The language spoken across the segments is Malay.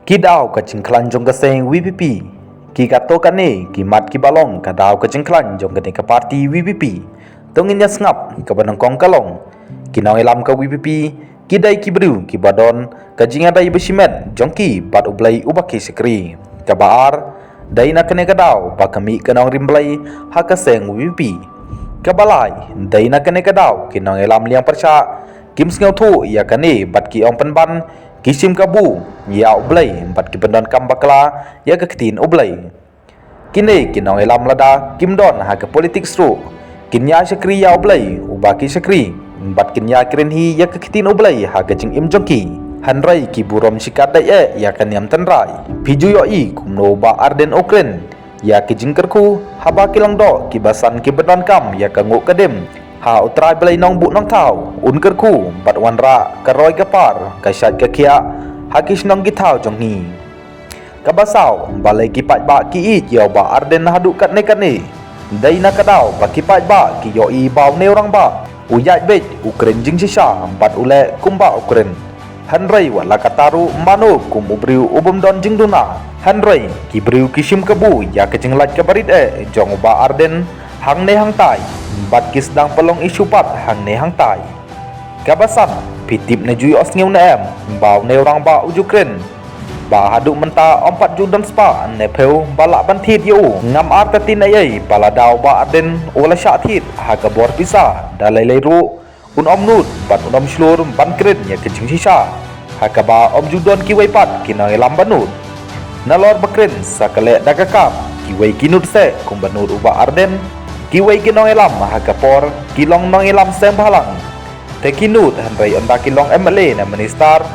Kidau ka jingklan jong ka seng VPP. Ki kato kane ki mat ki balong ka dau ka jingklan jong ka ka parti VPP. Tongin ya ngap ka banangkong kalong. Ki naw elam ka VPP ki dai ki bru ki badon ka jinga dai besimet jong ki bat ublai ubaki sekri. Ka baar dai na kane ka dau ba kami ka naw rimblai ha ka seng VPP. Ka balai dai na kane ka dau ki naw elam liang persya kim sngau thu ya kane bat ki ong penban kisim kabu ya ublai bat ki pendon kam bakla ya ka ketin ublai kini kinong elam lada kim don ha ka politik stru kinya sekri ya ublai ubaki sekri bat kinya kren hi ya ka ketin ublai ha ka jing im jongki hanrai ki burom sikat dai ya kan yam tenrai piju yo i kumno ba arden okren ya ki jingkerku haba kilang do ki basan ki pendon kam ya ka nguk kadem ha utrai belai nong bu nong tau unker ku bat wanra karoi kapar kasat kakia hakis nong gitau jong ni kabasau balai ki pat ba ki i yo ba arden hadu kat ne dai na kadau ba ki pat ba ki yo i bau ne orang ba uyat bet ukren jing sisa bat ule kumba ukren hanrei wala kataru mano kum ubriu ubum don jing duna hanrei ki briu kisim kabu ya kejing lat kabarit jong ba arden hang ne hang tai bat ki sedang pelong isu pat hang ne hang tai kabasan pitip ne jui os ngeu na em bau ne orang ba ujukren ba hadu menta ompat judan spa ne peu balak banthit yu ngam ar tatin ai bala dau ba aden ola syathit ha ka bor pisa dalai leru un omnut bat un om slur ban kren ya kejing sisa ha ka ba om judon ki wai pat ki na lam banut nalor bakren sakale dagakap ki wai kinut se kum banut uba arden kiwai kinong elam ha kapor kilong nong elam sem balang te kinut hanrai onda kilong MLA na minister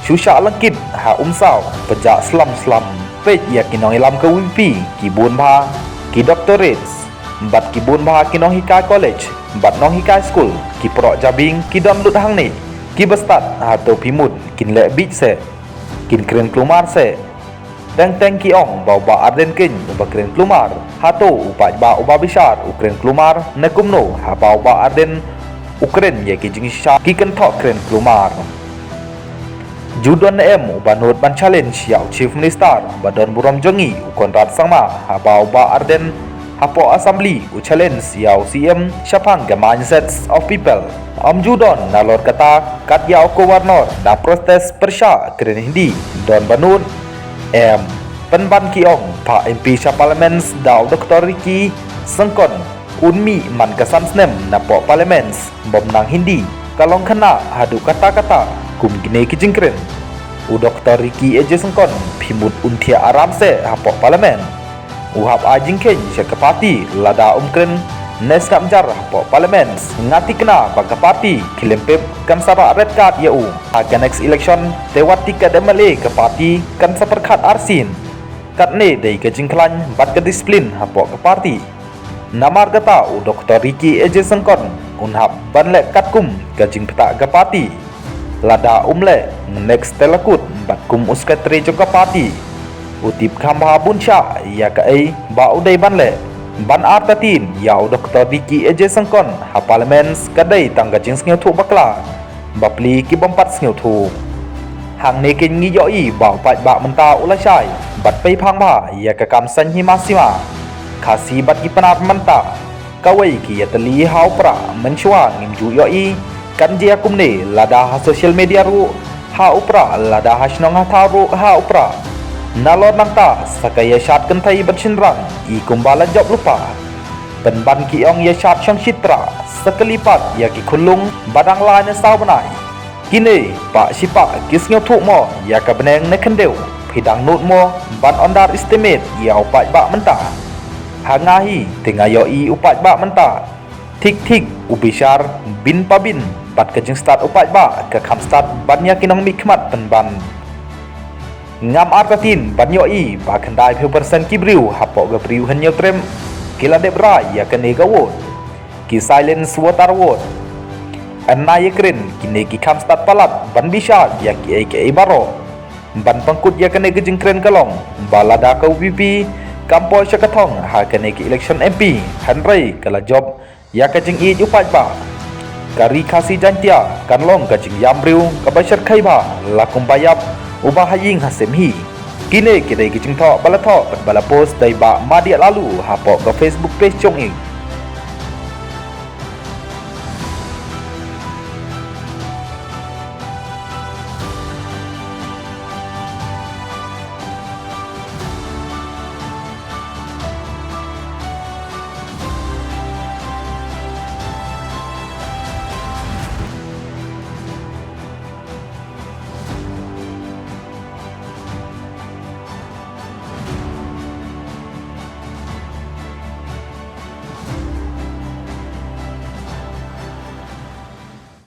susha langkit ha umsau pejak slam pej ya kinong elam ke WP ki bun ba ki doctorates bat ki bun ba kinong hika college bat nong hika school ki pro jabing ki don lut hang ni ki bestat ha to pimut kin le bit se kin kren klumar se teng ki ong bau ba arden kin uba kren klumar hato upat ba uba besar ukren klumar na kumno ha bau ba arden ukren ye ki jing sha ki kan thok kren klumar judon em uba not ban challenge ya chief minister badon buram jongi konrat sangma ha bau ba arden hapo assembly u challenge ya CM shapang ga mindsets of people judon nalor kata kat ya ko warnor da protest persya kren hindi don banut em penban kiong pa MP sa parliaments daw Dr. Ricky sengkon unmi man kasan snem na po parliaments bom nang hindi kalong kana hadu kata-kata kum gine ki jingkren u Dr. Ricky eje sengkon phimut unthia aram se ha po parliament u hap a jingken se ka parti lada umkren nes kam jar po parliaments ngati kena baka parti kilempep kan saba red card ya u aga next election tewat tiket MLA ke parti kan saperkhat arsin kat ne dei ke jingklan bat ke disiplin hapo ke parti namar kata u Dr. Ricky eje sengkon unhap ban le kat kum ke jing peta ke parti lada umle next telakut bat kum uskatre jo ke parti utip khamba bunsha ya ka ai ba udai ban le ban artatin yau Dr. Ricky eje sengkon ha parliaments kadai tangga jing ngeu thu bakla bapli ki bompat ngeu thu hang ne kin ngi yo i bau pat ba menta ula shai bat pai phang ba ya ka kam san hi masima khasi bat ki panat menta kawai ki yatali hau pra menchua ngim ju yo i kan je akum ne lada ha social media ru ha upra lada ha shnong ha tharu ha upra nalor nangta sakaya syat kentai bercinrang i kumbala job lupa penban ki ong ya syat syang citra sekelipat ya ki khulung badang lain sau banai kini pak sipak kis ngeu thu mo ya ka beneng ne kendeu phidang nut mo ban ondar estimate ya upat ba menta hangahi tengayo i upat ba menta tik ubishar bin pabin bat ka jing start upat ba ka kham start ban ya kinong mikmat penban ngam artatin banyo i ba khandai pheu persen ki briu hapo ga briu hanyo trem kila de bra ya kane ga wot ki silence water wot anna ye kren kine ki kham stat palat ban bisa ya ki ai baro ban pangkut ya kane ga jingkren kalong balada ka VP kampo syakathong ha kane ki election MP hanrei kala job ya ka jing i upat ba kari khasi jantia kanlong ka jing yamriu ka bashar khai ba lakum bayap ubah haying hasem hi Kini kita ki jing tho bala post dai ba ma dia lalu ha po ke Facebook page chong ing